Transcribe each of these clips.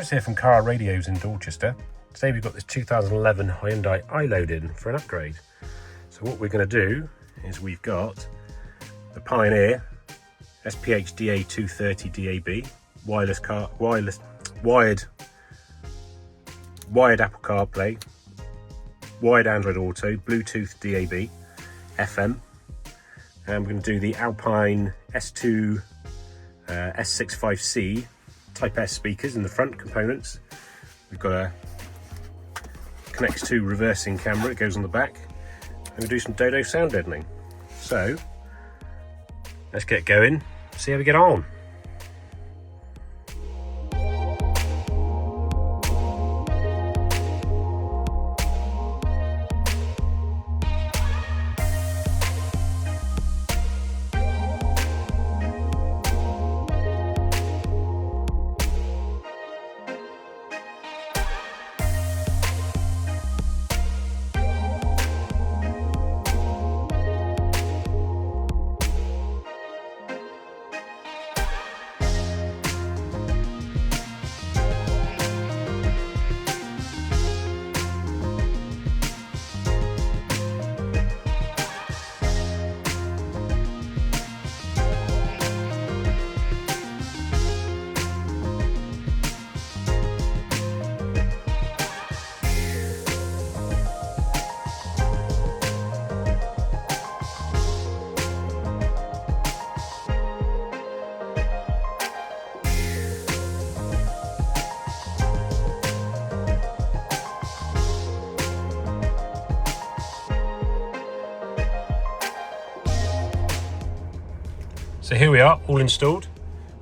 Chris here from Car Radios in Dorchester. Today we've got this 2011 Hyundai iLoad in for an upgrade. So what we're going to do is we've got the Pioneer SPH-DA230DAB, wired Apple CarPlay, wired AndroidAuto, Bluetooth DAB, FM, and we're going to do the Alpine S65C Type S speakers in the front components. We've got a connects to reversing camera, it goes on the back, and we'll do some Dodo sound deadening. So let's get going, see how we get on. So here we are, all installed.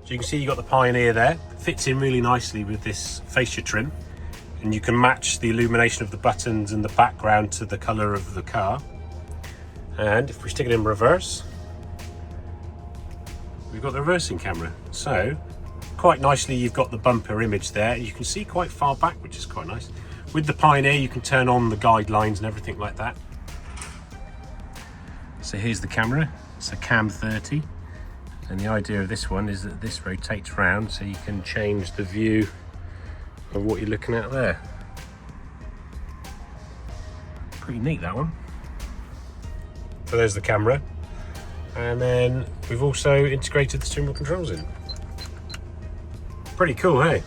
So you can see you've got the Pioneer there. Fits in really nicely with this fascia trim. And you can match the illumination of the buttons and the background to the colour of the car. And if we stick it in reverse, we've got the reversing camera. So quite nicely you've got the bumper image there. You can see quite far back, which is quite nice. With the Pioneer you can turn on the guidelines and everything like that. So here's the camera, it's a Cam 30. And the idea of this one is that this rotates round so you can change the view of what you're looking at there. Pretty neat, that one. So there's the camera. And then we've also integrated the steering wheel controls in. Pretty cool, hey?